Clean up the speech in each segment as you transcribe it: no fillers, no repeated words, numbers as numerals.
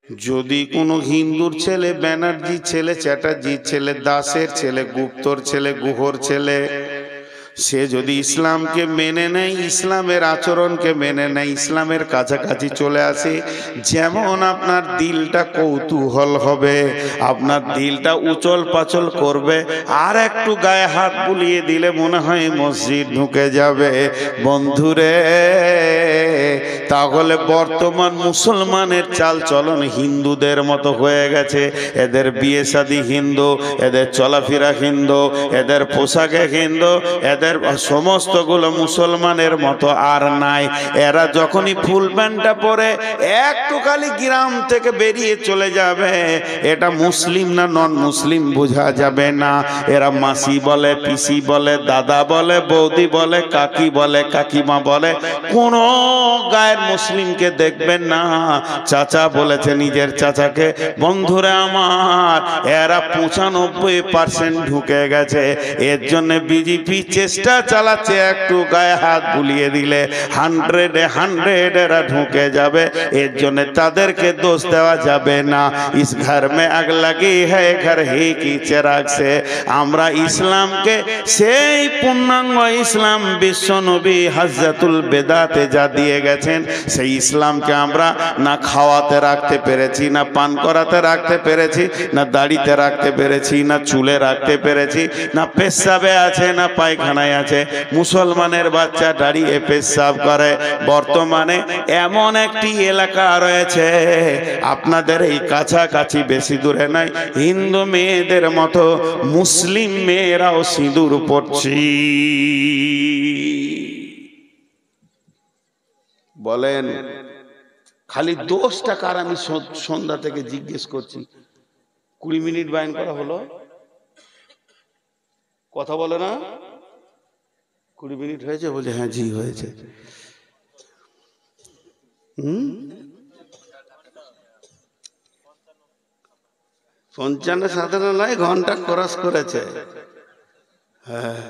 যদি কোনো হিন্দুর ছেলে, ব্যানার্জির ছেলে, চ্যাটার্জির ছেলে, দাসের ছেলে, গুপ্তর ছেলে, গুহর ছেলে, সে যদি ইসলামকে মেনে নেয়, ইসলামের আচরণকে মেনে নেয়, ইসলামের কাছাকাছি চলে আসে, যেমন আপনার দিলটা কৌতূহল হবে, আপনার দিলটা উচল পাচল করবে, আর একটু গায়ে হাত বুলিয়ে দিলে মনে হয় মসজিদ ঢুকে যাবে। বন্ধুরে, তাহলে বর্তমান মুসলমানের চাল চলন হিন্দুদের মতো হয়ে গেছে। এদের বিয়ে শাদী হিন্দু, এদের চলাফেরা হিন্দু, এদের পোশাকে হিন্দু, এদের সমস্তগুলো মুসলমানের মতো আর নাই। এরা যখনই ফুল প্যান্টটা পরে একটু খালি গ্রাম থেকে বেরিয়ে চলে যাবে, এটা মুসলিম না নন মুসলিম বোঝা যাবে না। এরা মাসি বলে, পিসি বলে, দাদা বলে, বৌদি বলে, কাকি বলে, কাকিমা বলে, কোন গায়ের মুসলিমকে দেখবেন না চাচা বলেছে নিজের চাচাকে। বন্ধুরা আমার, এরা 95% ঢুকে গেছে। এর জন্য বিজেপি চেষ্টা চালাচ্ছে একটু গায়ে হাত বুলিয়ে দিলে 100 এরা ঢুকে যাবে। এর জন্য তাদেরকে দোষ দেওয়া যাবে না। ইস ঘর মে আগ লাগি হ্যায় ঘর হি কি চিরাগ সে। আমরা ইসলামকে, সেই পূর্ণাঙ্গ ইসলাম বিশ্ব নবী হযরতুল বেদাতে যা দিয়ে গেছেন, সেই ইসলামকে আমরা না খাওয়াতে রাখতে পেরেছি, না পান করাতে রাখতে পেরেছি, না দাড়িতে রাখতে পেরেছি, না চুলে রাখতে পেরেছি, না পেশাবে আছে, না পায়খানায় আছে। মুসলমানের বাচ্চা দাঁড়িয়ে পেশাব করে। বর্তমানে এমন একটি এলাকা রয়েছে আপনাদের এই কাছাকাছি, বেশি দূরে নাই, হিন্দু মেয়েদের মতো মুসলিম মেয়েরাও সিঁদুর পরছি। বলেন খালি দোষটা কার? আমি সন্ধ্যা থেকে জিজ্ঞেস করছি। 20 মিনিট বায়ান করা হলো, কথা বলে না? 20 মিনিট হয়েছে? বলে হ্যাঁ জি হয়েছে। 55 নয়, ঘন্টা ক্রস করেছে। হ্যাঁ,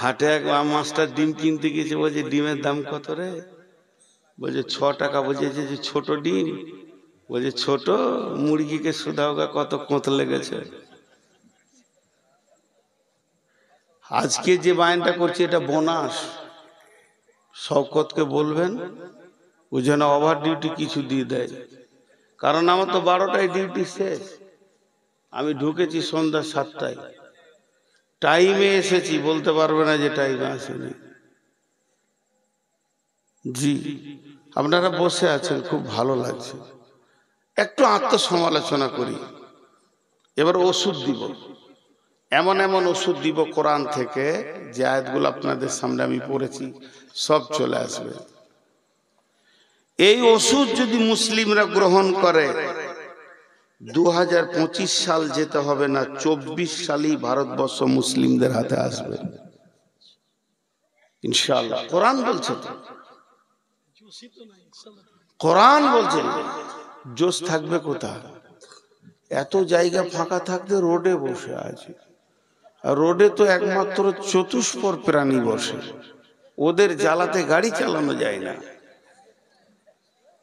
হাটে এক মাস্টার ডিম কিনতে গিয়েছে, বলছে ডিমের দাম কত রে? বলছে 6 টাকা। বলছে যে ছোট ডিম? বলছে ছোট মুরগিকে শুধাওগা কত কোঁত লেগেছে। আজকে যে বায়ানটা করছি এটা বোনাস। শওকতকে বলবেন ও যেন ওভার ডিউটি কিছু দিয়ে দেয়, কারণ আমার তো 12টায় ডিউটি শেষ। আমি ঢুকেছি সন্ধ্যা 7টায়, টাইমে এসেছি, বলতে পারবে না যে টাইমে আসেনি। জি, আপনারা বসে আছেন, খুব ভালো লাগছে। একটু আত্মসমালোচনা করি। এবার ওষুধ দিব, এমন এমন ওষুধ দিব কোরআন থেকে, যে আয়াতগুলো আপনাদের সামনে আমি পড়েছি সব চলে আসবে। এই ওষুধ যদি মুসলিমরা গ্রহণ করে, 2025 সাল যেতে হবে না, 24 সালেই ভারতবর্ষ মুসলিমদের হাতে আসবে ইনশাআল্লাহ। কোরআন বলছে তো, কোরআন বলছে। জোশ থাকবে কোথায়? এত জায়গা ফাঁকা থাকতে রোডে বসে আছে, আর রোডে তো একমাত্র চতুষ্পদ প্রাণী বসে, ওদের জ্বালাতে গাড়ি চালানো যায় না।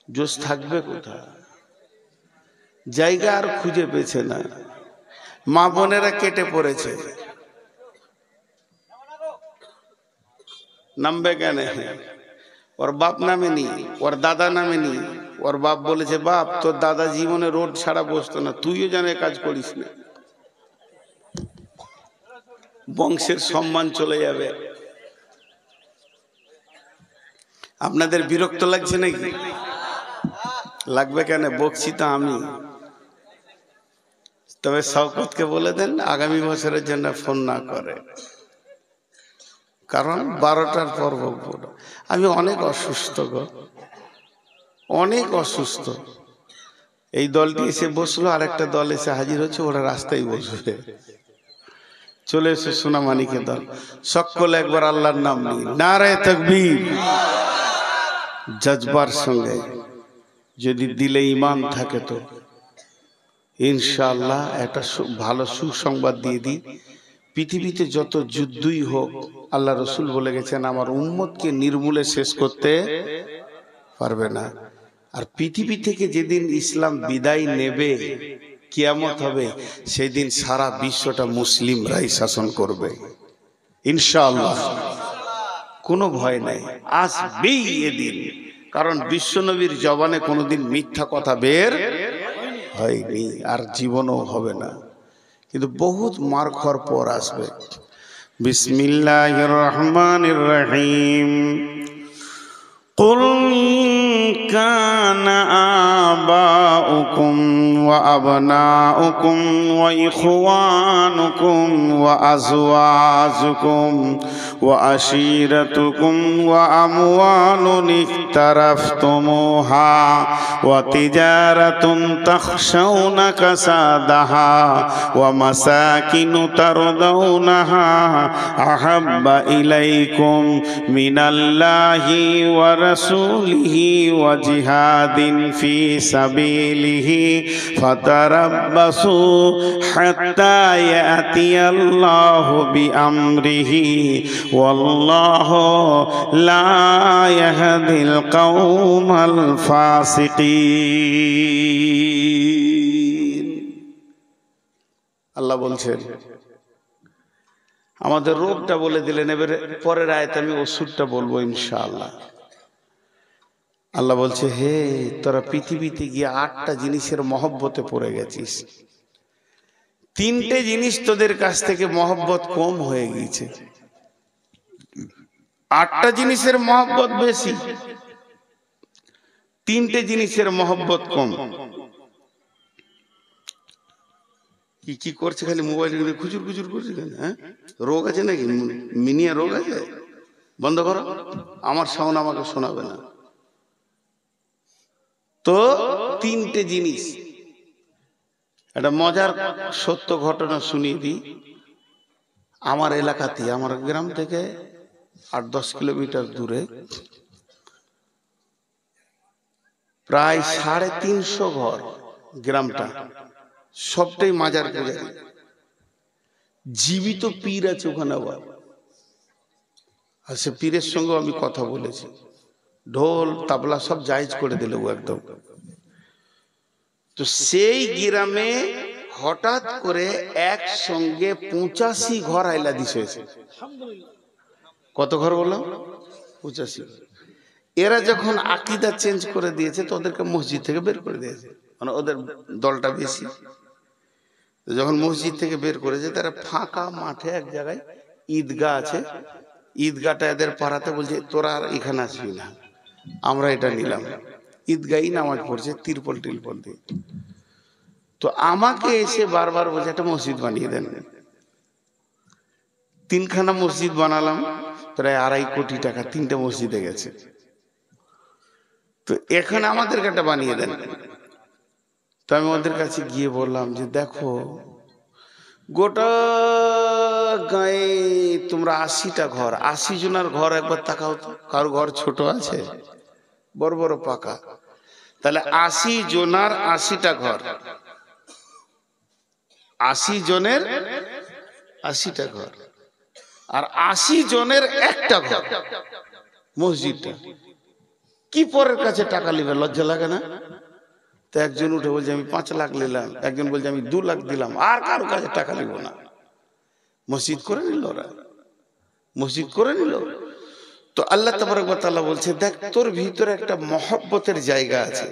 জোশ থাকবে কোথায়? জায়গা আর খুঁজে পেয়েছে না। মা বোনেরা কেটে পড়েছে, নামবে কেন? ওর বাপ নামে নি, ওর দাদা নামে নি। ওর বাপ বলেছে, বাপ তোর দাদা জীবনে রোড ছাড়া বসতো না, তুইও যেন কাজ করিস না, বংশের সম্মান চলে যাবে। আপনাদের বিরক্ত লাগছে নাকি? লাগবে কেন? বকছি তো আমি। তবে শওকতকে বলে দেন আগামী বছরের জন্য ফোন না করে, কারণ 12টার পর বকবো। আমি অনেক অসুস্থ গো, অনেক অসুস্থ। এই দলটি এসে বসলো, আরেকটা দল এসে হাজির হচ্ছে, ওরা রাস্তায় বসবে। চলে এসে সোনামানিকের দল। সকলে একবার আল্লাহর নাম নিই, নারে তাকবীর। জজবার সঙ্গে যদি দিলে ঈমান থাকে তো ইনশাআল্লাহ একটা ভালো সুসংবাদ দিয়ে দিই। পৃথিবীতে যত যুদ্ধই হোক, আল্লাহ রসুল বলে গেছেন আমার উম্মতকে নির্মূলে শেষ করতে পারবে না। আর পৃথিবী থেকে যেদিন ইসলাম বিদায় নেবে, কিয়ামত হবে, সেদিন সারা বিশ্বটা মুসলিমরাই শাসন করবে ইনশাআল্লাহ। কোনো ভয় নাই, আসবেই এদিন। কারণ বিশ্বনবীর জবানে কোনোদিন মিথ্যা কথা বের হয়নি, আর জীবনও হবে না, কিন্তু বহুত মার খাওয়ার পর আসবে। বিসমিল্লাহির রহমানির রহিম। قل كان آباؤكم وأبناؤكم وإخوانكم وأزواجكم وعشيرتكم وأموال اقترفتموها وتجارة تخشون كسادها ومساكن ترضونها أحب إليكم من الله ورسوله وجهاد في سبيله فتربصوا حتى يأتي الله بأمره والله لا يهدي القوم الفاسقين। আল্লাহ বলছেন, আমাদের রোগটা বলে দিলেন, এবারে পরের আয়াতে আমি ওষুধটা বলবো ইনশাআল্লাহ। আল্লাহ বলছে, হে তোরা পৃথিবীতে গিয়ে 8টা জিনিসের মহব্বতে পড়ে গেছিস। 3টে জিনিস তোদের কাছ থেকে মহব্বত কম হয়ে গিয়েছে, 8টা জিনিসের মহব্বত বেশি, 3টে জিনিসের মহব্বত কম। কি করছে? খালি মোবাইল খুচুর খুচুর করছে কেন? হ্যাঁ, রোগ আছে নাকি? মিনিয়া রোগ আছে? বন্ধ করো, আমার সাউন্ড আমাকে শোনাবে না। তো 3টে জিনিস, একটা মজার সত্য ঘটনা শুনিয়ে দিই। আমার এলাকাতে, আমার গ্রাম থেকে 8-10 কিলোমিটার দূরে প্রায় 350 ঘর, গ্রামটা সবটাই মাজার পূজারী। জীবিত পীর আছে ওখানে আবার, আর সে পীরের সঙ্গে আমি কথা বলেছি, ঢোল তাবলা সব জায়েজ করে দিল একদম। তো সেই গ্রামে হঠাৎ করে একসঙ্গে 85 ঘর আইলা দিস হয়েছে। কত ঘর বললাম? 85। এরা যখন আকীদা চেঞ্জ করে দিয়েছে তো ওদেরকে মসজিদ থেকে বের করে দিয়েছে, মানে ওদের দলটা বেশি। যখন মসজিদ থেকে বের করেছে, তারা ফাঁকা মাঠে এক জায়গায় ঈদগাহ আছে, ঈদগাহটা এদের পাড়াতে বলছে, তোরা আর এখানে আসবি না, আমরা এটা নিলাম। ঈদগাহই নামাজ পড়ছে তিরপল টিরপল দিয়ে। তো আমাকে এসে বারবার বলছে, একটা মসজিদ বানিয়ে দেন। 3খানা মসজিদ বানালাম, প্রায় 2.5 কোটি টাকা 3টে মসজিদে গেছে। তো এখন আমাদেরকে একটা বানিয়ে দেন। তো আমি ওদের কাছে গিয়ে বললাম যে, দেখো গোটা গায়ে তোমরা 80টা ঘর, 80 জনের ঘর একবার তাকাও তো, কারো ঘর ছোট আছে? বড় বড় পাকা। তাহলে 80 জনের 80টা ঘর, 80 জনের 80টা ঘর, আর 80 জনের একটা ঘর মসজিদটা। কি পরের কাছে টাকা নিবে? লজ্জা লাগে না? তো একজন উঠে বলছে, আমি 5 লাখ নিলাম, একজন বলছে আমি 2 লাখ দিলাম, আর কারো কাছে টাকা নিব না। মসজিদ করে নিল ওরা, মসজিদ করে নিল। তো আল্লাহ তাবারক ওয়া তাআলা বলছে, দেখ তোর ভিতরে একটা মহব্বতের জায়গা আছে,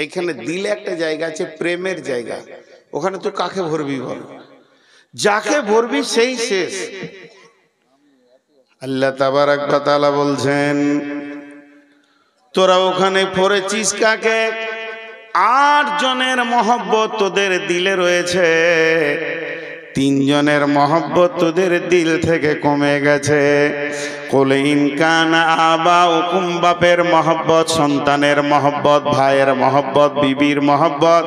এখানে দিলে একটা জায়গা আছে, প্রেমের জায়গা। ওখানে তুই কাকে ভরবি বল? যাকে ভরবি সেই শেষ। আল্লাহ তাবারক ওয়া তাআলা বলছেন, তোরা ওখানে পড়েছিস কাকে? 8 জনের মহব্বত তোদের দিলে রয়েছে, 3 জনের মহব্বত তোদের দিল থেকে কমে গেছে। কুল ইন কানা আবাউকুম, বাপের মহব্বত, সন্তানের মহব্বত, ভাইয়ের মহব্বত, বিবির মহব্বত,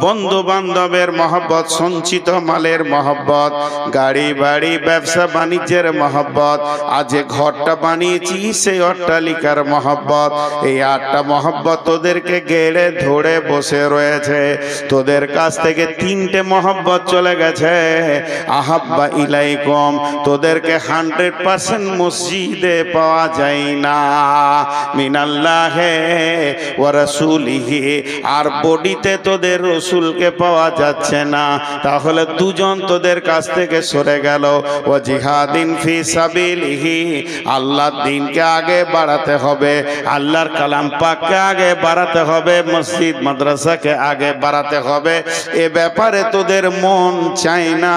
বন্ধু বান্ধবের মহব্বত, সঞ্চিত মালের মহব্বত, গাড়ি বাড়ি ব্যবসা বাণিজ্যের মহব্বত, আজ ঘরটা বানিয়েছি সেই অট্টালিকার মহব্বত। এই 8টা মহব্বত তোদেরকে গেড়ে ধরে বসে রয়েছে। তোদের কাছ থেকে 3টে মহব্বত চলে গেছে। আহাব্বা ইলাইকুম, তোদেরকে 100% মসজিদ মসজিদে পাওয়া যায় না, মিনাল্লাহে ওয়া রাসূলিহি, আর বডিতে তোদের রসুলকে পাওয়া যাচ্ছে না, তাহলে দুজন তোদের কাছ থেকে সরে গেল। ও জিহাদিন ফি সাবিলিহি, আল্লাহর দ্বীনকে আগে বাড়াতে হবে, আল্লাহর কালাম পাককে আগে বাড়াতে হবে, মসজিদ মাদ্রাসাকে আগে বাড়াতে হবে, এ ব্যাপারে তোদের মন চায় না,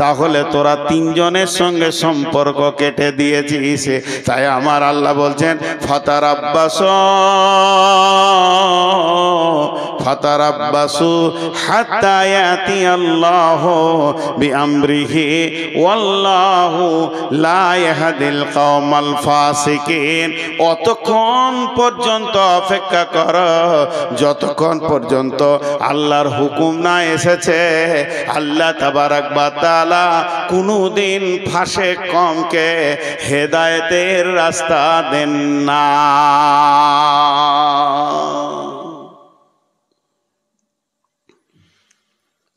তাহলে তোরা তিনজনের সঙ্গে সম্পর্ক কেটে দিয়েছিস। তাই আমার আল্লাহ বলছেন ফাতারাব্বাসু হাত্তা ইয়াতি আল্লাহু বিআমরিহি ওয়াল্লাহু লা ইয়াহদিল কওমাল ফাসিকিন। অতক্ষণ পর্যন্ত অপেক্ষা কর যতক্ষণ পর্যন্ত আল্লাহর হুকুম না এসেছে। আল্লাহ তাবারাক ওয়া তাআলা কোনদিন ফাসেক কওমকে হেদায়েতের রাস্তা দেন না।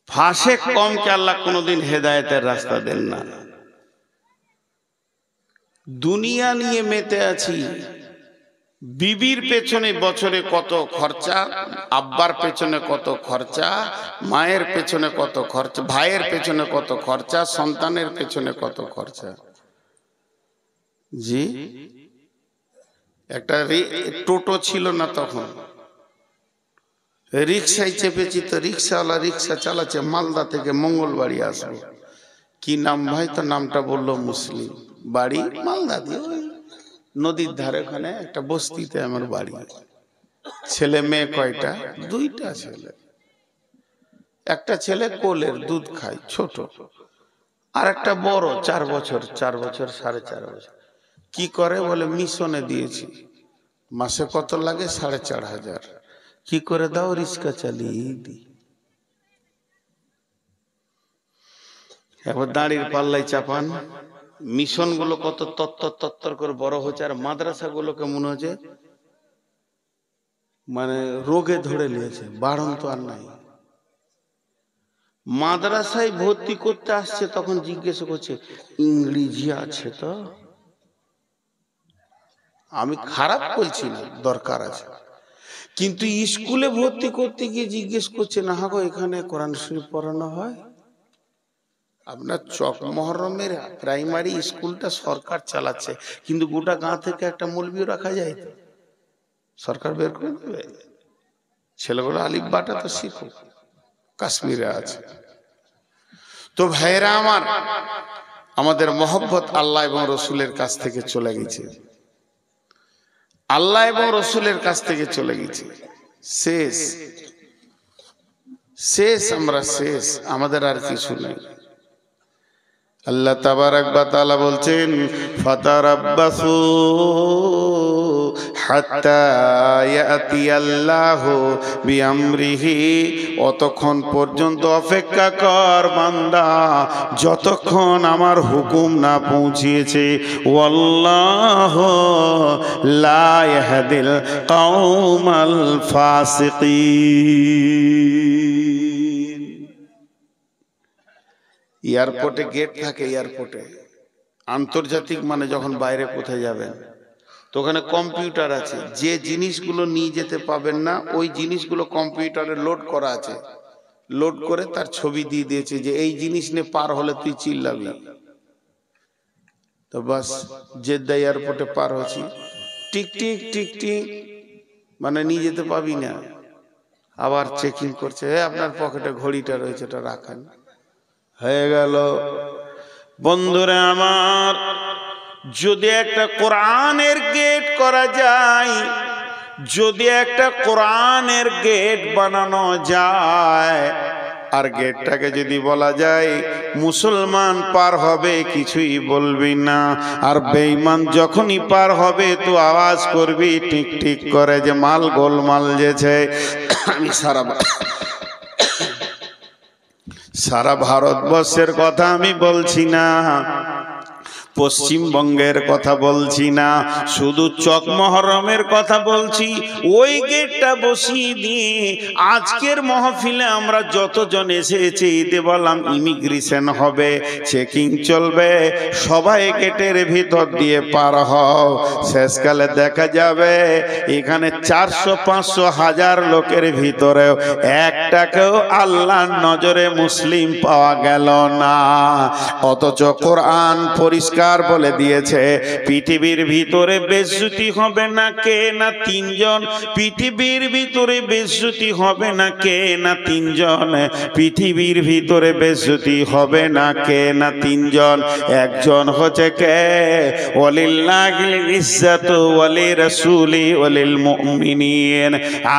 ফাসেক কওমকে আল্লাহ কোনদিন হেদায়েতের রাস্তা দেন না। দুনিয়া নিয়ে মেতে আছি, বিবির পেছনে বছরে কত খরচা, আব্বার পেছনে কত খরচা, মায়ের পেছনে কত খরচা, ভাইয়ের পেছনে কত খরচা, সন্তানের পেছনে কত খরচা। জি, একটা টোটো ছিল না তখন, রিক্সায় চেপেছি, তো রিক্সাওয়ালা রিক্সা চালাচ্ছে মালদা থেকে মঙ্গলবাড়ি আসবে। কি নাম ভাই? তো নামটা বললো মুসলিম, বাড়ি মালদা দিয়ে, নদীর ধারে, ওখানে একটা বস্তিতে আমার বাড়ি। ছেলে মেয়ে কয়টা? দুইটা ছেলে। একটা ছেলে কোলের দুধ খায় ছোট, আর একটা বড় 4 বছর 4.5 বছর। কি করে বলে মিশনে দিয়েছি, মাসে কত লাগে? 4,500। কি করে দাও? রিক্সা চালিয়ে দি। এবার দাঁড়ির পাল্লাই চাপান। মিশন গুলো কত তত্তর করে বড় হচ্ছে, আর মাদ্রাসা গুলোকে মনে হচ্ছে মানে রোগে ধরে নিয়েছে, বাড়ন তো আর নাই। মাদ্রাসায় ভর্তি করতে আসছে, তখন জিজ্ঞেস করছে ইংরেজি আছে তো? আমি খারাপ বলছি না, দরকার আছে, কিন্তু স্কুলে ভর্তি করতে গিয়ে জিজ্ঞেস করছে না গো এখানে কোরআন শরীফ পড়ানো হয়? আপনার চক মহরমের প্রাইমারি স্কুলটা সরকার চালাচ্ছে, কিন্তু গোটা গাঁ থেকে একটা মৌলবীও রাখা যায় তো? সরকার বের করে দেবে? ছেলেগুলো আলিফ বাটা তো শিখুক, কাশ্মীরে আছে। তো ভাইরা আমার, আমাদের মহব্বত আল্লাহ এবং রসুলের কাছ থেকে চলে গেছে, আল্লাহ এবং রসুলের কাছ থেকে চলে গেছে। শেষ শেষ, আমরা শেষ, আমাদের আর কিছু নেই। আল্লাহ তাবারাক ওয়া তাআলা বলছেন ফাতারাব্বাসু হাত্তা ইয়াতিয়াল্লাহু বিআমরিহি, অতক্ষণ পর্যন্ত অপেক্ষা কর বান্দা যতক্ষণ আমার হুকুম না পৌঁছিয়েছে। ওয়াল্লাহু লা ইয়াহদিল কওমাল ফাসিকিন। এয়ারপোর্টে গেট থাকে, এয়ারপোর্টে আন্তর্জাতিক মানে যখন বাইরে কোথায় যাবেন, তো ওখানে কম্পিউটার আছে, যে জিনিসগুলো নিয়ে যেতে পাবেন না ওই জিনিসগুলো কম্পিউটারে লোড করা আছে, লোড করে তার ছবি দিয়ে দিয়েছে যে এই জিনিস নিয়ে পার হলে তুই চিল্লাবি। তো বাস জেদ্দা এয়ারপোর্টে পার হচ্ছি, টিক টিক টিক টিক, মানে নিয়ে যেতে পাবি না। আবার চেকিং করছে, আপনার পকেটে ঘড়িটা রয়েছে, এটা রাখেন। হয়ে গেল। বন্ধুরা আমার, যদি একটা কোরআনের গেট করা যায়, যদি একটা কোরআনের গেট বানানো যায়, আর গেটটাকে যদি বলা যায় মুসলমান পার হবে কিছুই বলবি না, আর বেঈমান যখনই পার হবে তো আওয়াজ করবি টিক টিক করে যে মাল গোলমাল যেছে। আমি সারা ভারতবর্ষের কথা আমি বলছি না, পশ্চিমবঙ্গের কথা বলছি না, শুধু চক মহরমের কথা বলছি। ওই গেটটা বসিয়ে দিয়ে আজকের মাহফিলে আমরা যতজন এসেছি ঈদে বললাম ইমিগ্রেশন হবে, চেকিং চলবে, সবাই গেটের ভিতর দিয়ে পার হও। শেষকালে দেখা যাবে এখানে 400-500 হাজার লোকের ভিতরেও একটাকেও আল্লাহর নজরে মুসলিম পাওয়া গেল না। অথচ কোরআন পরিষ্কার বলে দিয়েছে পৃথিবীর ভিতরে বেজ্জতি হবে না কে না তিনজন, পৃথিবীর ভিতরে বেজ্জতি হবে না কে না তিনজন, পৃথিবীর ভিতরে বেজ্জতি হবে না কে না তিনজন। একজন হচ্ছে কে? ওয়ালিল্লাহিল ইজ্জাতু ওয়ালিরাসূলি ওয়ালিল মুমিনিন।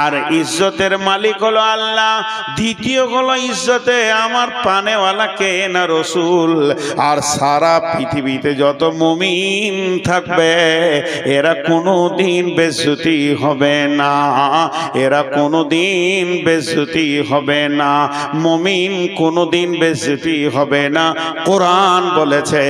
আর ইজ্জতের মালিক হলো আল্লাহ, দ্বিতীয় হলো ইজ্জতে আমার পানেওয়ালা কে না রসুল। আর সারা পৃথিবীতে যত মুমিন থাকবে এরা কোনোদিন বেজ্জতি হবে না, এরা কোনোদিন বেজ্জতি হবে না, মুমিন কোনোদিন বেজ্জতি হবে না। কোরআন বলেছে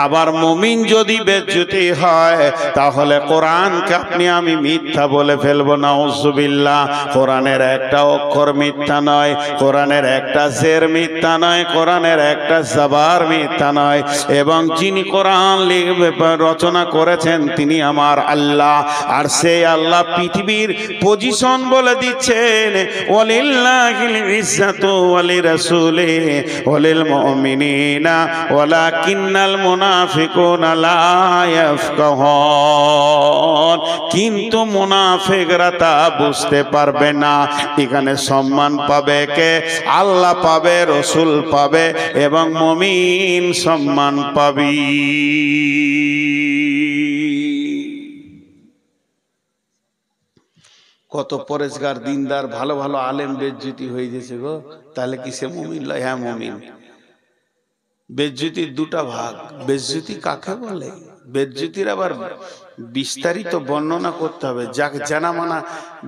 আবার মুমিন যদি বেজ্জতি হয় তাহলে কোরআনকে আপনি আমি মিথ্যা বলে ফেলবো, নাউজুবিল্লাহ। কোরআনের একটা অক্ষর মিথ্যা নয়, কোরআনের একটা জের মিথ্যা নয়, কোরআনের একটা জবর মিথ্যা নয়। এবং যিনি কোরআন রচনা করেছেন তিনি আমার আল্লাহ। আর সেই আল্লাহ পৃথিবীর পজিশন বলে দিচ্ছেন ওয়ালিল্লাহিল ইজ্জাতু ওয়ালিরাসূলি ওয়ালিল মুমিনিনা ওয়ালাকিন্নাল মুনাফিকুনা লা ইয়াফকাহুন। কিন্তু মুনাফিকরা তা বুঝতে পারবে না। এখানে সম্মান পাবে কে? আল্লাহ পাবে, রসুল পাবে এবং মুমিন সম্মান পাবি। কত পরেশগার দিনদার ভালো ভালো আলেম বেজ্জতি হয়ে গেছে গো, তাহলে কি সে মুমিন? হ্যাঁ মুমিন। বেজ্জতির দুটা ভাগ। বেজ্জতি কাকে বলে? বেজ্জতির আবার বিস্তারিত বর্ণনা করতে হবে। যাকে জানা মানা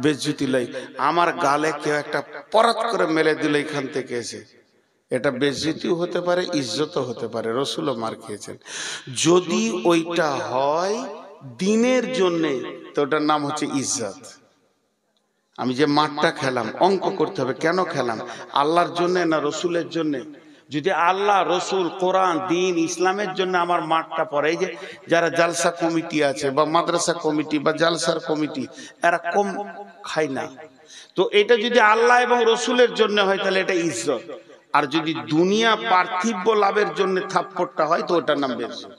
বেজ্জতি লয়। আমার গালে কেউ একটা পরাত করে মেলে দিল এখান থেকে এসে, এটা বেজ্জতিও হতে পারে, ইজ্জতও হতে পারে। রসুলও মার খেয়েছেন। যদি ওইটা হয় দিনের জন্যে তো ওটার নাম হচ্ছে ইজ্জত। আমি যে মাঠটা খেলাম অঙ্ক করতে হবে, কেন খেলাম? আল্লাহর জন্যে না রসুলের জন্যে? যদি আল্লাহ, রসুল, কোরআন, দিন, ইসলামের জন্য আমার মাঠটা পড়ে, এই যে যারা জালসা কমিটি আছে বা মাদ্রাসা কমিটি বা জালসার কমিটি, এরা কম খায় না। তো এটা যদি আল্লাহ এবং রসুলের জন্য হয় তাহলে এটা ইজ্জত। আর যদি দুনিয়া পার্থিব লাভের জন্য থাপ্পড়টা হয় তো ওটার নাম বেজ্জত।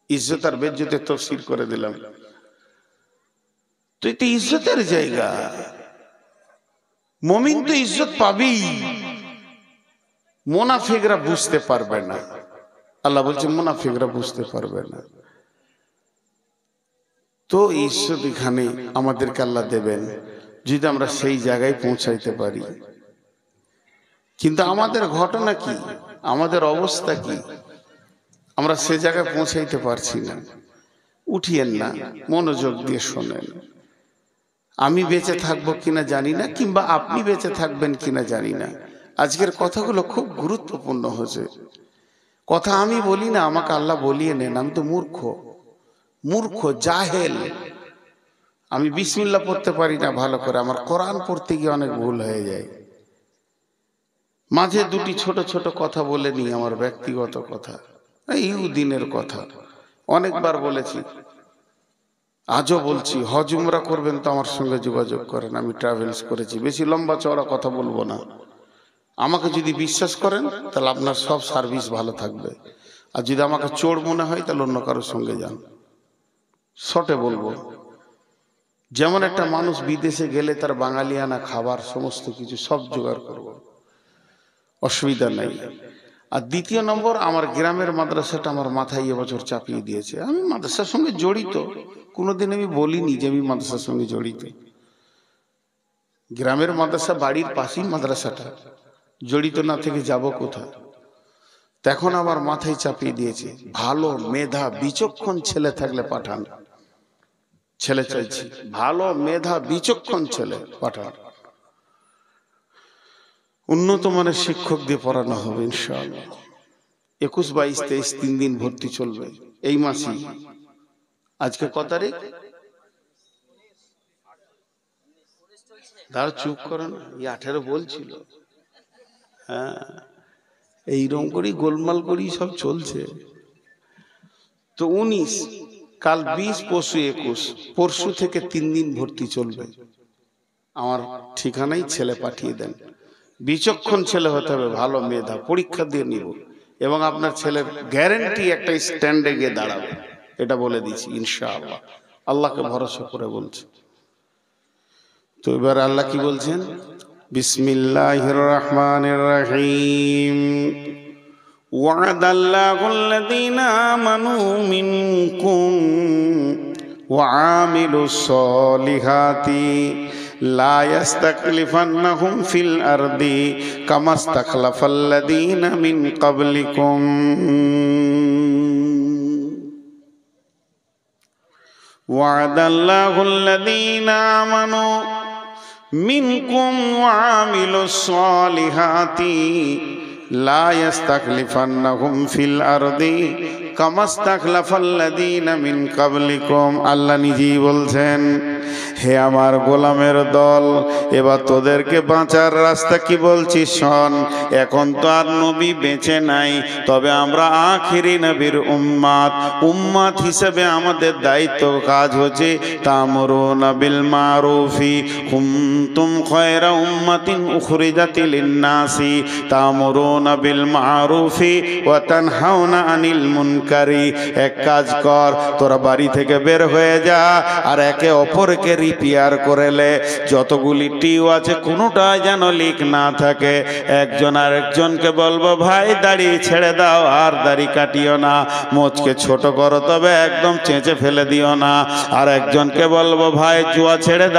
ইজ্জত আর বেজ্জতের তাফসীর করে দিলাম। তো এটা ইজ্জতের জায়গা। মুমিন তো ইজ্জত পাবি, মুনাফিকরা বুঝতে পারবে না। আল্লাহ বলছে মুনাফিকরা বুঝতে পারবে না। তো ইজ্জত এখানে আমাদেরকে আল্লাহ দেবেন যদি আমরা সেই জায়গায় পৌঁছাইতে পারি। কিন্তু আমাদের ঘটনা কি, আমাদের অবস্থা কি? আমরা সে জায়গায় পৌঁছাইতে পারছি না। উঠিয়েন না, মনোযোগ দিয়ে শোনেন। আমি বেঁচে থাকবো কিনা জানি না, কিংবা আপনি বেঁচে থাকবেন কিনা জানি না। আজকের কথাগুলো খুব গুরুত্বপূর্ণ হচ্ছে। কথা আমি বলি না, আমাকে আল্লাহ বলিয়ে নেন। আমি তো মূর্খ জাহেল। আমি বিসমিল্লাহ পড়তে পারি না ভালো করে, আমার কোরআন পড়তে গিয়ে অনেক ভুল হয়ে যায়। মাঝে দুটি ছোট ছোট কথা বলে নি, আমার ব্যক্তিগত কথা, ইহুদিনের কথা অনেকবার বলেছি, আজও বলছি। হজ উমরা করবেন তো আমার সঙ্গে যোগাযোগ করেন, আমি ট্রাভেলস করেছি। বেশি লম্বা চওড়া কথা বলবো না। আমাকে যদি বিশ্বাস করেন তাহলে আপনার সব সার্ভিস ভালো থাকবে। আর যদি আমাকে চোর মনে হয় তাহলে অন্য কারোর সঙ্গে যান। শর্টে বলবো, যেমন একটা মানুষ বিদেশে গেলে তার বাঙালিয়ানা খাবার সমস্ত কিছু সব জোগাড় করব, অসুবিধা নেই। আর দ্বিতীয় নম্বর, আমার গ্রামের মাদ্রাসাটা আমার মাথায় এবছর চাপিয়ে দিয়েছে। আমি মাদ্রাসার সঙ্গে জড়িত, কোনোদিন আমি বলিনি যে আমি মাদ্রাসার সঙ্গে জড়িত। গ্রামের মাদ্রাসা, বাড়ির পাশেই মাদ্রাসাটা, জড়িত না থেকে যাব কোথায়? তখন আমার মাথায় চাপিয়ে দিয়েছে, ভালো মেধা বিচক্ষণ ছেলে থাকলে পাঠান। ছেলে চাইছি, ভালো মেধা বিচক্ষণ ছেলে পাঠান। উন্নত মানের শিক্ষক দিয়ে পড়ানো হবে ইনশাআল্লাহ। 21, 22, 23 3 দিন ভর্তি চলবে এই মাসে। আজকে কত তারিখ? দাঁড়া, চুপ করো না, 18 বলছিল। হ্যাঁ, এইরকম করেই গোলমাল করেই সব চলছে। তো 19, কাল 20, পরশু 21, পরশু থেকে 3 দিন ভর্তি চলবে। আমার ঠিকানায় ছেলে পাঠিয়ে দেন। বিচক্ষণ ছেলে হতে হবে, ভালো মেধা, পরীক্ষা দিয়ে নিব, এবং আপনার ছেলের গ্যারান্টি একটা স্ট্যান্ডে গিয়ে দাঁড়াবে, এটা বলে দিচ্ছি ইনশাআল্লাহ। আল্লাহকে ভরসা করে বলছে। তো এবার আল্লাহ কি বলছেন? বিসমিল্লাহির রহমানির রহিম। ওয়াদাল্লাহুল্লাযীনা আমানু মিনকুম ওয়া আমিলুস সলিহাতি লা ইস্তাখলিফান্নাহুম ফিল আরদি কামা ইস্তাখলাফাল্লাযীনা মিন ক্বাবলিকুম ওয়াদাল্লাহুল্লাযীনা আমানু মিনকুম ওয়া আমিলুস সলিহাতি লা ইস্তাখলিফান্নাহুম ফিল আরদি কামা ইস্তাখলাফাল্লাযীনা মিন ক্বাবলিকুম। আল্লাহ নিজেই বলছেন, হে আমার গোলামের দল, এবার তোদেরকে বাঁচার রাস্তা কি বলছি শোন। এখন তো আর নবী বেঁচে নাই, তবে আমরা আখিরি নবীর উম্মাত হিসেবে আমাদের দায়িত্ব কাজ হচ্ছে তা'মুরুনা বিল মারুফি কুনতুম খায়রা উম্মাতিন উখরিজাত লিন-নাসি তা'মুরুনা বিল মারুফি ওয়া তানহাউনা আনিল মুনকারি। এক কাজ কর, তোরা বাড়ি থেকে বের হয়ে যা, আর একে অপরকে রিপেয়ার করেলে যতগুলি টিউ আছে কোনোটাই যেন লিক না থাকে। একজন আরেকজনকে বলবো, ভাই দাড়ি ছেড়ে দাও, আর দাড়ি কাটিও না, মোচকে ছোট করো, তবে একদম চেঁচে ফেলে দিও না। আর একজনকে বলবো, ভাই জুয়া ছেড়ে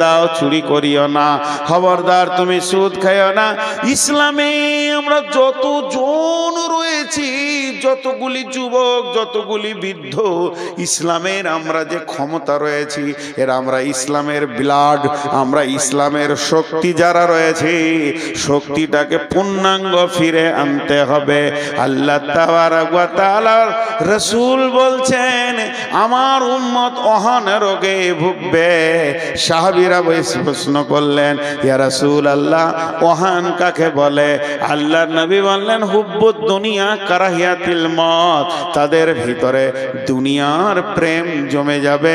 দাও, চুরি করিও না, খবরদার তুমি সুদ খাইও না। ইসলামে আমরা যতজন রয়েছি, যতগুলি যুবক, যতগুলি বৃদ্ধ, ইসলামের আমরা যে ক্ষমতা রয়েছি, এর আমরা ইসলামের ব্লাড, আমরা ইসলামের শক্তি যারা রয়েছে, শক্তিটাকে পূর্ণাঙ্গ ফিরে আনতে হবে। আল্লাহ তাবারক ওয়া তাআলার রাসূল বলছেন, আমার উম্মত অহন রোগে ভুগবে। সাহাবীরা প্রশ্ন করলেন, ইয়া রাসূলুল্লাহ, ওহান কাকে বলে? আল্লাহর নবী বললেন, হুব্বুদ দুনিয়া কারাহিয়াতিল মত। তাদের ভিতরে দুনিয়ার প্রেম জমে যাবে,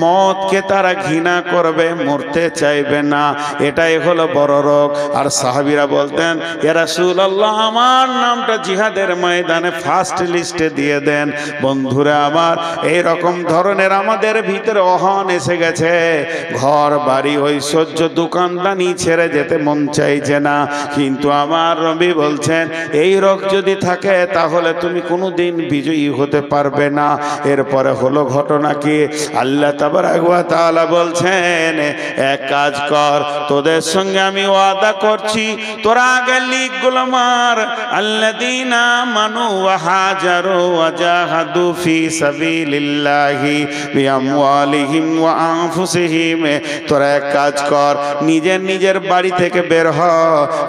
মতকে তারা ঘৃণা করবে, মরতে চাইবে না, এটাই হলো বড় রোগ। আর সাহাবীরা বলতেন, ইয়া রাসূলুল্লাহ, আমার নামটা জিহাদের ময়দানে ফার্স্ট লিস্টে দিয়ে দেন। বন্ধুরা আমার, এই রকম ধরনের আমাদের ভিতরে অহন এসে গেছে, ঘর বাড়ি ঐশ্বর্য দোকানদানি ছেড়ে যেতে মন চাইছে না। কিন্তু আমার নবী বলছেন, এই রোগ যদি থাকে তাহলে তুমি কোনোদিন বিজয়ী হতে পারবে না। এরপরে হলো ঘটনা কি? আল্লাহ তাবারক ওয়া তাআলা বলছেন, এক কাজ কর, তোদের সঙ্গে আমি ওয়াদা করছি, তোরা আগে লিখগুলো মার, আল্লাযীনা আমানু ওয়া হাজারু ওয়া জাহাদু ফি সাবিলিল্লাহি বিআমওয়ালিহিম ওয়া আনফুসিহিম। তোরা এক কাজ কর, নিজের বাড়ি থেকে বের হ,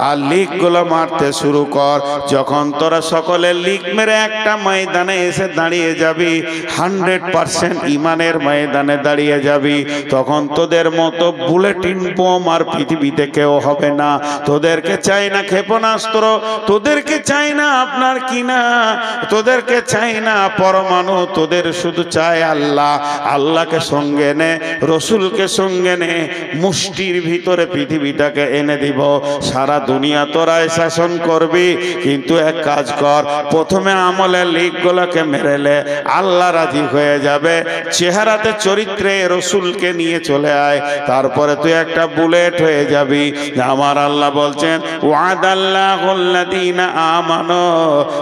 আর লিখগুলো মারতে শুরু কর। যখন তোরা সকলে লিখ মেরে একটা ময়দানে এসে দাঁড়িয়ে যাবি, 100% ইমানের ময়দানে দাঁড়িয়ে যাবি, তখন তোদের মতো বুলেটিন বোম আর পৃথিবীতে কেউ হবে না। তোদেরকে চাই না ক্ষেপণাস্ত্র, তোদেরকে চাই না আপনার কিনা, তোদেরকে চাই না পরমাণু, তোদের শুধু চাই আল্লাহ। আল্লাহকে সঙ্গে নে, রসুলকে সঙ্গে নে, মুষ্টির ভিতরে পৃথিবীটাকে এনে দিব। সারা দুনিয়া তোরাই শাসন করবি, কিন্তু এক কাজ কর, প্রথমে আমলের লিখগুলোকে মেরেলে আল্লাহ রাজি হয়ে যাবে। চেহারাতে চরিত্রে রসুলকে নিয়ে চলে আয়, তারপরে তুই একটা বুলেট হয়ে যাবি। আমার আল্লাহ বলছেন, ওয়াদাল্লাহুল্লাযীনা আমানু,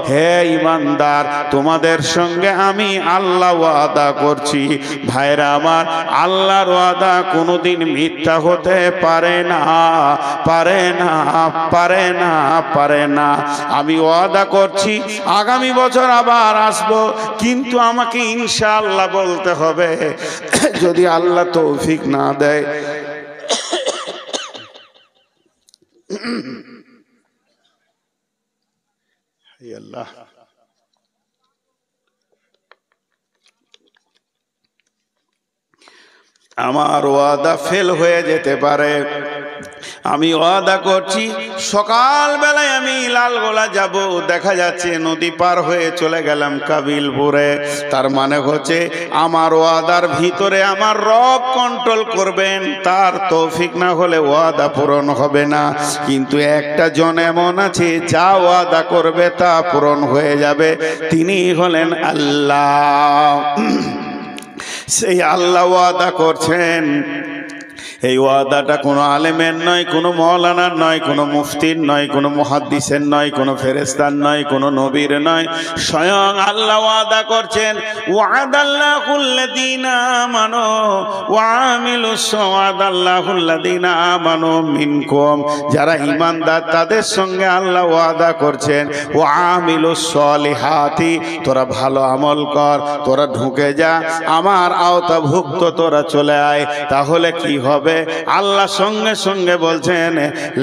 হে ঈমানদার, তোমাদের সঙ্গে আমি আল্লাহ ওয়াদা করছি। ভাইরা আমার, আল্লাহর ওয়াদা কোনোদিন মিথ্যা হতে পারে না, পারে না, পারে না, পারে না। আমি ওয়াদা করছি আগামী বছর আবার আসবো, কিন্তু আমাকে ইনশাআল্লাহ বলতে হবে, যদি আল্লাহ তৌফিক না দেয়। হে আল্লাহ, আমার ওয়াদা ফেল হয়ে যেতে পারে। আমি ওয়াদা করছি সকাল বেলায় আমি লালগোলা যাব, দেখা যাচ্ছে নদী পার হয়ে চলে গেলাম কাবিলপুরে। তার মানে হচ্ছে আমার ওয়াদার ভিতরে আমার রব কন্ট্রোল করবেন, তার তৌফিক না হলে ওয়াদা পূরণ হবে না। কিন্তু একটা জন এমন আছে যা ওয়াদা করবে তা পূরণ হয়ে যাবে, তিনি হলেন আল্লাহ। সেই আল্লাহ ওয়াদা করছেন। এই ওয়াদাটা কোনো আলেমের নয়, কোনো মৌলানার নয়, কোনো মুফতির নয়, কোনো মুহাদ্দিসের নয়, কোনো ফেরেশতার নয়, কোনো নবীর নয়, স্বয়ং আল্লাহ ওয়াদা করছেন। ওয়াদাল্লাহুল্লাযীনা আমানু ওয়া আমিলুস ওয়াদাল্লাহুল্লাযীনা আমানু মিনকুম, যারা ঈমানদার তাদের সঙ্গে আল্লাহ ওয়াদা করছেন ওয়া আমিলুস সলিহাতি, তোরা ভালো আমল কর, তোরা ঢুকে যা আমার আওতাভুক্ত, তোরা চলে আয়। তাহলে কি হবে? আল্লাহ সঙ্গে সঙ্গে বলছেন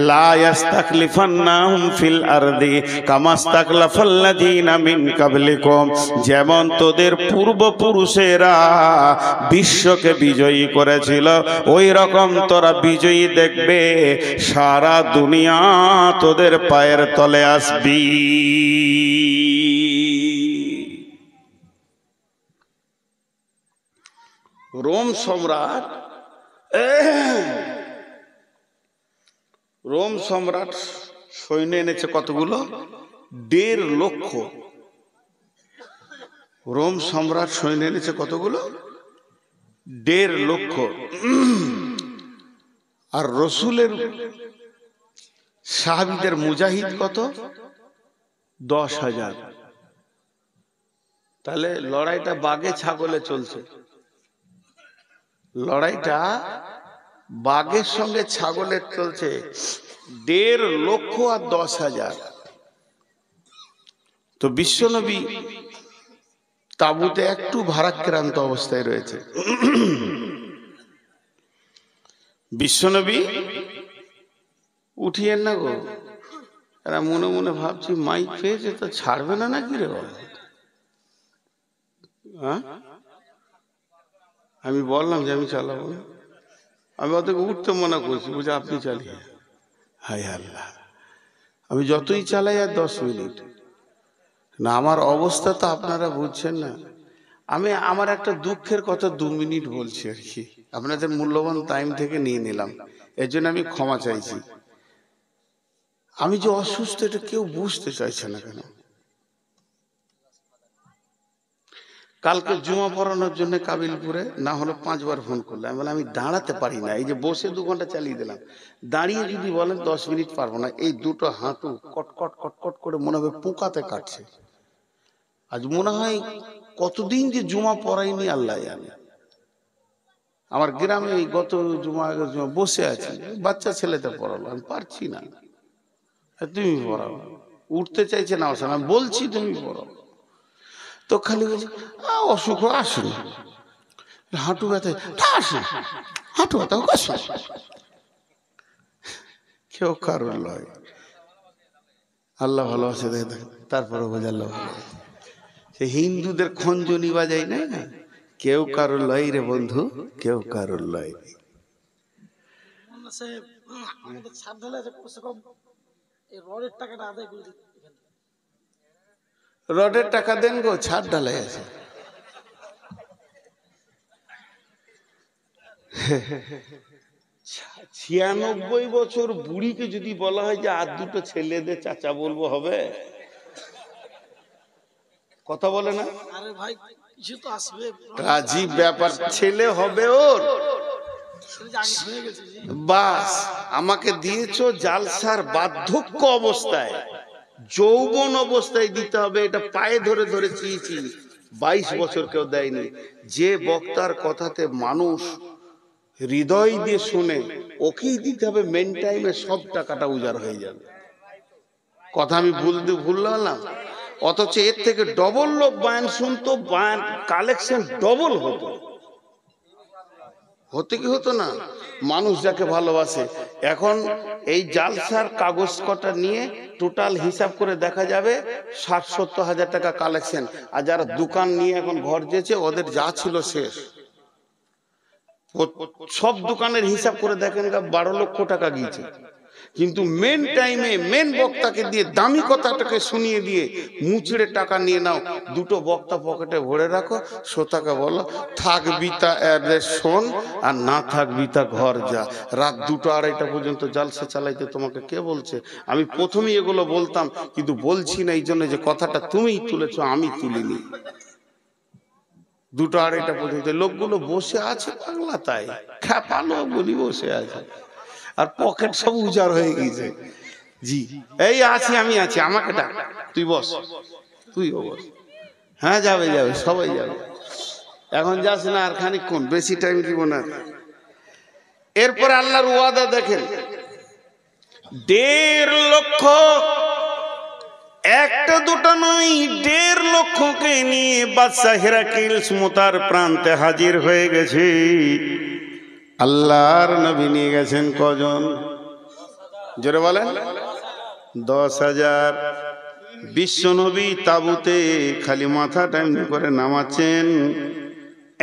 লা ইস্তাখলিফান্নাহুম ফিল আরদি কামা ইস্তাখলাফাল্লাযীনা মিন ক্বাবলিকুম, যেমন তোদের পূর্বপুরুষেরা বিশ্বকে বিজয়ী করেছিল ওই রকম তোরা বিজয়ী দেখবে, সারা দুনিয়া তোদের পায়ের তলে আসবি। রোম সম্রাট সৈন্য এনেছে কতগুলো? 1.5 লক্ষ। রোম সম্রাট সৈন্য এনেছে কতগুলো? 1.5 লক্ষ। আর রসুলের সাহাবীদের মুজাহিদ কত? 10,000। তাহলে লড়াইটা বাঘে ছাগলে চলছে, লড়াইটা বাঘের সঙ্গে ছাগলের চলছে। 1.5 লক্ষ আর 10,000। তো বিশ্বনবী তাঁবুতে একটু ভারাক্রান্ত অবস্থায় রয়েছে। বিশ্বনবী উঠিয়েন না গো, এরা মনে মনে ভাবছি মাইক পেয়েছে তো ছাড়বে না নাকি রে বাবা। হ্যাঁ, আমি বললাম যে আমি চালাবো, আমি ওদেরকে উঠতে মনে করছি, বুঝে আপনি চালিয়ে। হায় আল্লাহ, আমি যতই চালাই আর 10 মিনিট না, আমার অবস্থা তো আপনারা বুঝছেন না। আমি আমার একটা দুঃখের কথা 2 মিনিট বলছি আর কি, আপনাদের মূল্যবান টাইম থেকে নিয়ে নিলাম, এর জন্য আমি ক্ষমা চাইছি। আমি যে অসুস্থ এটা কেউ বুঝতে চাইছে না কেন? কালকে জুমা পড়ানোর জন্য কাবিলপুরে না হলে 5 বার ফোন করলে, আমি বললাম আমি দাঁড়াতে পারি না, এই যে বসে 2 ঘন্টা চালিয়ে দিলাম, দাঁড়িয়ে যদি বলেন 10 মিনিট পারবো না। এই দুটো হাঁটু কটকট কটকট করে মনে হবে পোকাতে কাটছে। আজ মনে হয় কতদিন যে জুমা পড়াইনি আল্লাহ জানে। আমার গ্রামে এই গত জুমা বসে আছি, বাচ্চা ছেলেতে পড়ালো, আমি পারছি না, তুমি পড়াও। উঠতে চাইছে না, আমি বলছি তুমি পড়াও, তো খালি বলছি অসুখ আসুন, হাঁটু ব্যথা আসুন, হাঁটু ব্যথা আসুন। কেউ কারোর লয়, আল্লাহ ভালোবাসে দেখ, তারপরে বোঝা আল্লাহ ভালোবাসে। সে হিন্দুদের খঞ্জনি বাজাই না, কেউ কারোর লয় রে বন্ধু, কেউ কারোর লয়। রডের টাকা দেন গো, ছাদ ঢালাই আছে। ছিয়ানব্বই বছর বুড়িকে যদি বলা হয় যে আর 2টো ছেলেদের চাচা বলবো, হবে? কথা বলে না? আরে ভাই কিছু তো আসবে, রাজীব ব্যাপার, ছেলে হবে ওর। বাস আমাকে দিয়েছো জালসার বার্ধক্য অবস্থায়, যৌবন অবস্থায় দিতে হবে, এটা পায়ে ধরে ধরে চেয়েছি। 22 বছর কেউ দেয়নি। যে বক্তার কথাতে মানুষ হৃদয় দিয়ে শুনে ওকেই দিতে হবে মেন টাইমে, সব টাকাটা উজাড় হয়ে যাবে। কথা আমি ভুললাম না? অথচ এর থেকে ডবল লোক বায়ান শুনতো, বায়ান কালেকশন ডবল হতো। হতে কি হতো না? মানুষ যাকে ভালোবাসে। এখন এই জালসার কাগজ কটা নিয়ে টোটাল হিসাব করে দেখা যাবে ৬০-৭০ হাজার টাকা কালেকশন। আর যারা দোকান নিয়ে এখন ঘর যেছে ওদের যা ছিল শেষ। সব দোকানের হিসাব করে দেখেন ১২ লক্ষ টাকা গিয়েছে। কিন্তু মেন টাইমে মেন বক্তাকে দিয়ে দামি কথাটাকে শুনিয়ে দিয়ে মুচড়ে টাকা নিয়ে নাও। দুটো বক্তা পকেটে ভরে রাখো, শ্রোতাকে বলো থাকবি তা শোন আর না থাকবি তা ঘর যা। রাত ২টা-২.৫টা পর্যন্ত জালসা চালাইতে তোমাকে কে বলছে? আমি প্রথমেই এগুলো বলতাম, কিন্তু বলছি না এই জন্য যে কথাটা তুমিই তুলেছো, আমি তুলিনি। ২টা-২.৫টা পর্যন্ত লোকগুলো বসে আছে পাগলা, তাই খ্যাপালো বলি বসে আছে, আর পকেট সব উজাড় হয়ে গেছে। জি এই আছি, আমি আছি, আমাকে ডাক, তুই বস, তুইও বস। হ্যাঁ যাবে যাবে, সবাই যাবে, এখন যাস না, আর খানিকক্ষণ, বেশি টাইম দিব না। এরপরে আল্লাহর ওয়াদা দেখেন, ১.৫ লক্ষ, একটা দুটো নয়, ১.৫ লক্ষকে নিয়ে বাদশাহ হেরাক্লিস মুতার প্রান্তে হাজির হয়ে গেছে। আল্লাহর নবী নিয়ে গেছেন কজন? জোরে বলেন। ১০,০০০। বিশ্ব নবী তাবুতে খালি মাথা টাইম করে নামাচ্ছেন,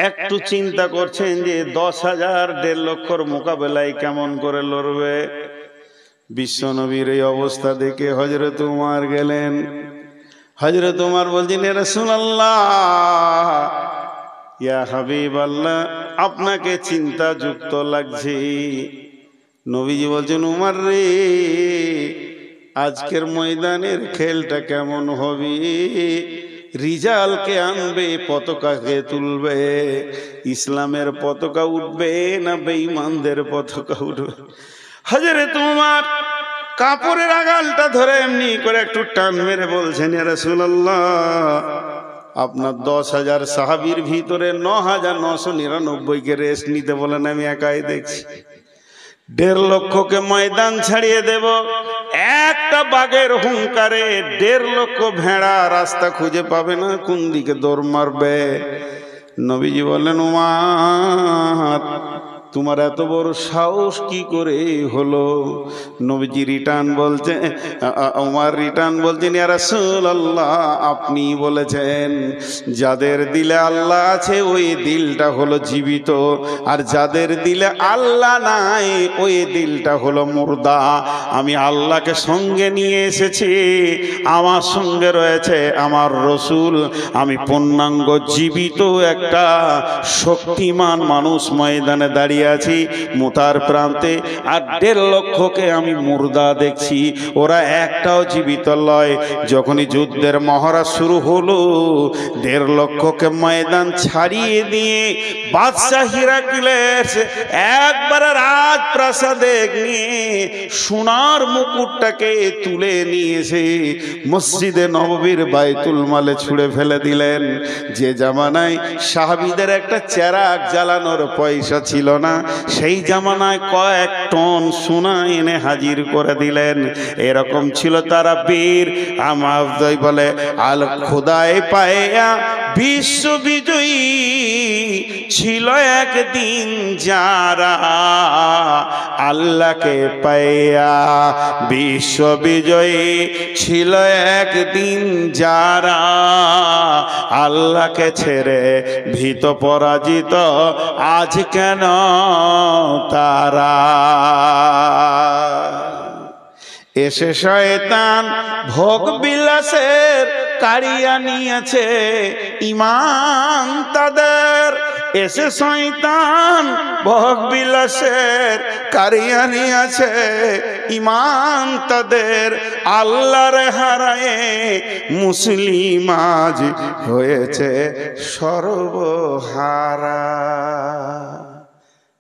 একটু চিন্তা করছেন যে ১০,০০০ ১.৫ লক্ষর মোকাবেলায় কেমন করে লড়বে। বিশ্ব নবীর এই অবস্থা দেখে হযরত উমর গেলেন। হযরত উমর বলছেন, ইয়া রাসূলুল্লাহ, ইয়া হাবিবাল্লাহ, আপনাকে চিন্তা যুক্ত লাগছে। নবীজি বলছেন, উমর রে, আজকের ময়দানের খেলটা কেমন হবে? রিজালকে আনবে, পতাকাকে তুলবে, ইসলামের পতাকা উঠবে না বেঈমানদের পতাকা উঠবে? হযরত উমর কাপড়ের আগালটা ধরে এমনি করে একটু টান মেরে বলছেন, ইয়া রাসূলুল্লাহ, আপনার ১০,০০০ সাহাবীর ভিতরে ৯,৯৯৯কে রেস্ট নিতে বলেন, আমি একাই দেখছি। ১.৫ লক্ষকে ময়দান ছাড়িয়ে দেব, একটা বাঘের হুঙ্কারে ১.৫ লক্ষ ভেড়া রাস্তা খুঁজে পাবে না, কোন দিকে দৌড় মারবে। নবীজি বললেন, উমর, তোমার এত বড় সাহস কি করে হলো? নবীজি রিটার্ন বলছে, উমর রিটার্ন বলছেন, ইয়া রাসূলুল্লাহ, আপনি বলেছেন যাদের দিলে আল্লাহ আছে ওই দিলটা হলো জীবিত, আর যাদের দিলে আল্লাহ নাই ওই দিলটা হলো মুর্দা। আমি আল্লাহকে সঙ্গে নিয়ে এসেছি, আমার সঙ্গে রয়েছে আমার রসুল, আমি পূর্ণাঙ্গ জীবিত একটা শক্তিমান মানুষ ময়দানে দাঁড়িয়ে আছি মুতার প্রান্তে, আর ১.৫ লক্ষকে আমি মুর্দা দেখছি, ওরা একটাও জীবিত লয়। যখনই যুদ্ধের মহড়া শুরু হলো, ১.৫ লক্ষকে ময়দান ছাড়িয়ে দিয়ে বাদশাহ হেরাক্লিস একবার রাজপ্রাসাদে নিয়ে সোনার মুকুটটাকে তুলে নিয়ে এসে মসজিদে নববীর বাইতুল মালে ছুঁড়ে ফেলে দিলেন। যে জামানায় সাহাবীদের একটা চেরাগ জ্বালানোর পয়সা ছিল না, সেই জামানায় কয়েক টন সোনা এনে হাজির করে দিলেন। এরকম ছিল তারা বীর। আমার বলে, আল খোদায় পায়া বিশ্ব বিজয়ী ছিল একদিন যারা, আল্লাহকে পাইয়া বিশ্ব বিজয়ী ছিল একদিন যারা, আল্লাহকে ছেড়ে ভীত পরাজিত আজ কেন তারা? এসে শয়তান ভোগ বিলাসের কাড়িয়া নিয়েছে ঈমান তাদের, এসে শয়তান ভোগ বিলাসের কাড়িয়া নিয়েছে ঈমান তাদের, আল্লাহর হারায়ে মুসলিম আজ হয়েছে সর্বহারা।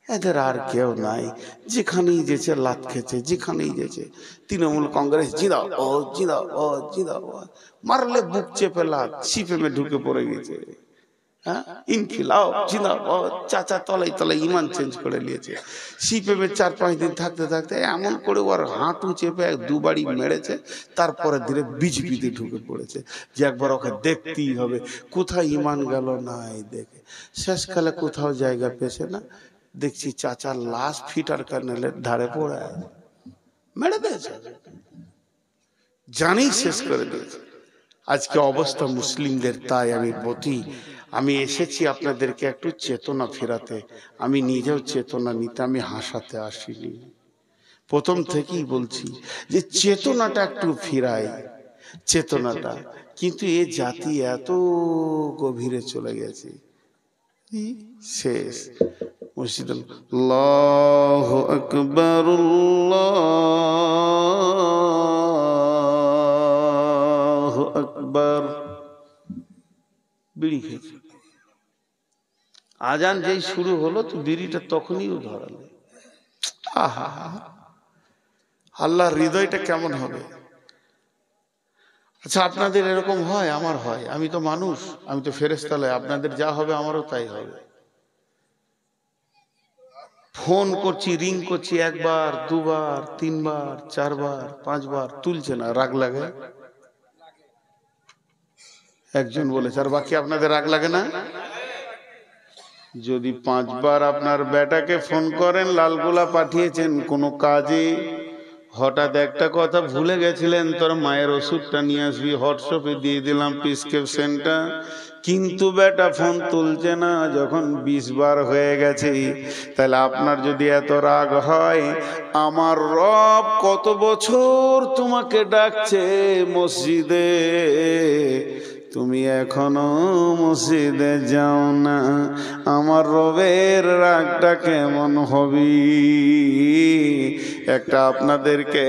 এদের আর কেউ নাই, যেখানেই যেছে লাত খেছে, যেখানেই যেছে তৃণমূল কংগ্রেস জিদাও ও জিদাও ও জিদাও, মারলে বুক চেপে লাত সিপিএমে ঢুকে পড়ে গেছে। হ্যাঁ, ইনকিলাব জিন্দাবাদ, চাচা তলাই তলাই ইমান চেঞ্জ করে নিয়েছে। সিপিএমে ৪-৫ দিন থাকতে থাকতে এমন করে ওর হাঁটু চেপে ২ বাড়ি মেরেছে, তারপরে ধীরে বিজেপিতে ঢুকে পড়েছে যে একবার ওকে দেখতেই হবে কোথায় ইমান গেল। নাই দেখে শেষকালে কোথাও জায়গা পেয়েছে না, দেখছি চাচার লাশ ফিটার কানেলের ধারে পড়ে আছে, মেরে দিয়েছে। জানেই শেষ করে দিয়েছে। আজকে অবস্থা মুসলিমদের তাই আমি এসেছি আপনাদেরকে একটু চেতনা ফেরাতে। আমি নিজেও চেতনা নিতে, আমি হাসাতে আসিনি। প্রথম থেকেই বলছি যে চেতনাটা একটু ফিরাই, চেতনাটা। কিন্তু এ জাতি এত গভীরে চলে গেছে, শেষ। মসজিদ আল্লাহু আকবার, আল্লাহু আকবার। বিড়ি খেয়েছে, আজান যেই শুরু হলো তো বিড়িটা তখনই ধরালে। আহা, আল্লাহর হৃদয়টা কেমন হবে। আচ্ছা, আপনাদের এরকম হয়? আমার হয়। আমি তো মানুষ, আমি তো ফেরেশতা নই। আপনাদের যা হবে আমারও তাই হবে। ফোন করছি, রিং করছি, একবার, দুবার, তিনবার, চারবার, পাঁচবার, তুলছে না, রাগ লাগে? একজন বলেছে, আর বাকি আপনাদের রাগ লাগে না? যদি 5 বার আপনার বেটাকে ফোন করেন, লালগোলা পাঠিয়েছেন কোনো কাজে, হঠাৎ একটা কথা ভুলে গেছিলেন, তোর মায়ের ওষুধটা নিয়ে আসবি, হোয়াটসঅ্যাপে দিয়ে দিলাম প্রেসক্রিপশনটা, কিন্তু বেটা ফোন তুলছে না, যখন 20 বার হয়ে গেছে, তাহলে আপনার যদি এত রাগ হয়, আমার রব কত বছর তোমাকে ডাকছে মসজিদে, তুমি এখনো মসজিদে যাও না, আমার রবের রাগটা কেমন হবি? একটা আপনাদেরকে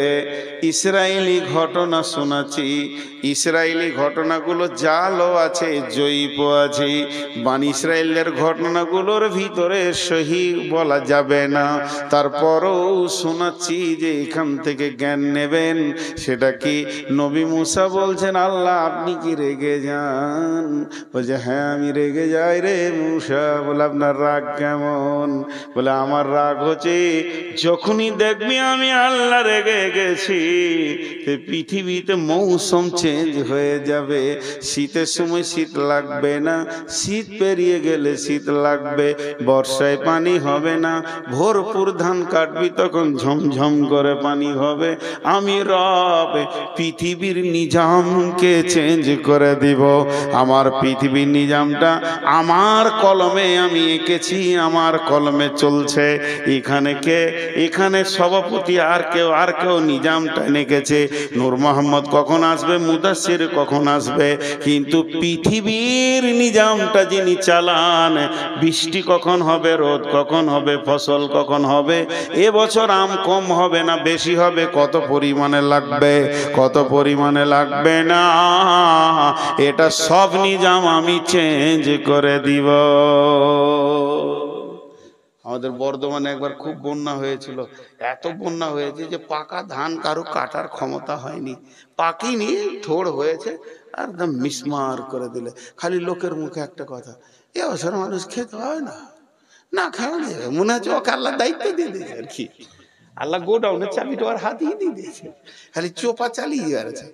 ইসরায়েলি ঘটনা শোনাচ্ছি। ইসরায়েলি ঘটনাগুলো জালও আছে, জয়ীফও আছে। বানি ইসরায়েলের ঘটনাগুলোর ভিতরে সহি বলা যাবে না, তারপরও শোনাচ্ছি যে এখান থেকে জ্ঞান নেবেন। সেটা কি, নবী মুসা বলছেন, আল্লাহ আপনি কি রেগে যান? বলছে, হ্যাঁ আমি রেগে যাই রে মুসা। বলে, আপনার রাগ কেমন? বলে, আমার রাগ হচ্ছে যখনই দেখবি আমি আল্লাহ রেগে গেছি, পৃথিবীতে মৌসুম চেঞ্জ হয়ে যাবে। শীতের সময় শীত লাগবে না, শীত পেরিয়ে গেলে শীত লাগবে, বর্ষায় পানি হবে না, ভরপুর ধান কাটবি তখন ঝমঝম করে পানি হবে। আমি রব পৃথিবীর নিজামকে চেঞ্জ করে দিব। আমার পৃথিবীর নিজামটা আমার কলমে আমি এঁকেছি, আমার কলমে চলছে। এখানে সভাপতি আর কেউ নিজামটা এঁকেছে। নূর মোহাম্মদ কখন আসবে, মুদাসসির কখন আসবে, কিন্তু পৃথিবীর নিজামটা যিনি চালান, বৃষ্টি কখন হবে, রোদ কখন হবে, ফসল কখন হবে, এবছর আম কম হবে না বেশি হবে, কত পরিমাণে লাগবে, কত পরিমাণে লাগবে না, এটা সব নিজাম আমি চেঞ্জ করে দিব। আমাদের বর্ধমানে একবার খুব বন্যা হয়েছিল। এত বন্যা হয়েছে যে পাকা ধান কারো কাটার ক্ষমতা হয়নি, পাকিনি, থোড় হয়েছে, আর একদম মিসমার করে দিলে। খালি লোকের মুখে একটা কথা, এ বছর মানুষ খেতে হয় না, না খাওয়া যাবে, মনে হচ্ছে ওকে আল্লাহ দায়িত্ব দিয়ে দিয়েছে আর কি। আল্লাহ গোডাউনের চাবিটা ওর হাতেই দিয়ে দিয়েছে, খালি চোপা চালিয়ে যাচ্ছে।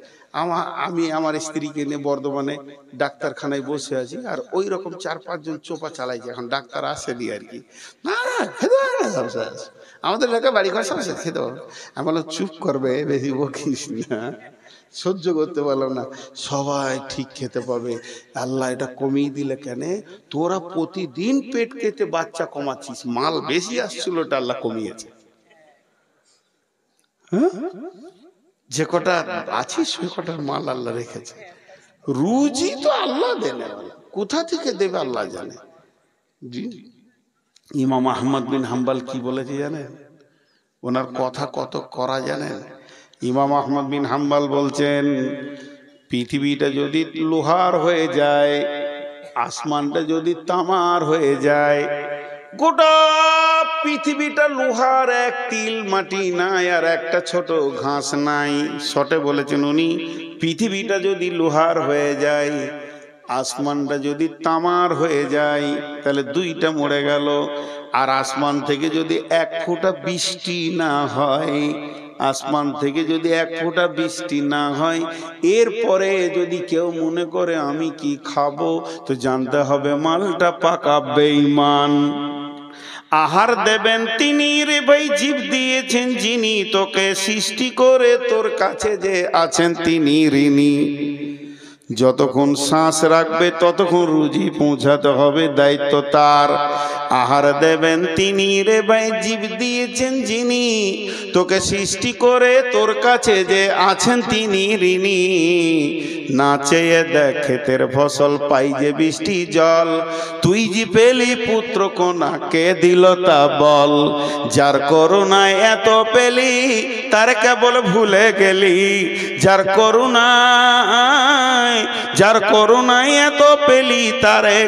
আমি আমার স্ত্রীকে নিয়ে বর্ধমানে ডাক্তারখানায় বসে আছি, আর ওই রকম 4-5 জন চোপা চালাইছে। এখন ডাক্তার আসেনি আর কি। না খেতে পারে না, আমাদের এলাকায় বাড়ি ঘর সমস্যা, খেতে পারবে। আমি বললাম, চুপ করবে, বেশি বকিস না, সহ্য করতে পারলাম না। সবাই ঠিক খেতে পাবে। আল্লাহ এটা কমিয়ে দিলে কেন? তোরা প্রতিদিন পেট কেটে বাচ্চা কমাচ্ছিস, মাল বেশি আসছিল, ওটা আল্লাহ কমিয়েছে। যে কটা আছিস সে কটার মাল আল্লাহ রেখেছে। রুজি তো আল্লাহ দেন, কোথা থেকে দেবে আল্লাহ জানে। ইমাম আহমদ বিন হাম্বল কি বলেছে জানেন? ওনার কথা কত করা জানেন? ইমাম আহমদ বিন হাম্বল বলছেন, পৃথিবীটা যদি লোহার হয়ে যায়, আসমানটা যদি তামার হয়ে যায়, গোটা পৃথিবীটা লোহার, এক তিল মাটি নাই, আর একটা ছোট ঘাস নাই। শটে বলেছেন উনি, পৃথিবীটা যদি লোহার হয়ে যায়, আসমানটা যদি তামার হয়ে যায়, তাহলে দুইটা মরে গেল। আর আসমান থেকে যদি 1 ফোঁটা বৃষ্টি না হয়, আসমান থেকে যদি 1 ফোঁটা বৃষ্টি না হয়, এরপরে যদি কেউ মনে করে আমি কি খাবো, তো জানতে হবে মালটা পাকা বেঈমান। আহার দেবেন তিনি রে ভাই, জীব দিয়েছেন যিনি, তোকে সৃষ্টি করে তোর কাছে যে আছেন তিনি ঋণী। যতক্ষণ শ্বাস রাখবে ততক্ষণ রুজি পৌঁছাতে হবে, দায়িত্ব তার। আহার দেবেন তিনি রে ভাই, জীব দিয়েছেন যিনি, তোকে সৃষ্টি করে তোর কাছে যে আছেন তিনি ঋণী। না চেয়ে দেখ ক্ষেতের ফসল, পাই যে বৃষ্টি জল, তুই যে পেলি পুত্র কোনা, কে দিল তা বল। যার করুণায় এত পেলি, তার কেবল ভুলে গেলি। যার করুণায় এত পেলি, তারে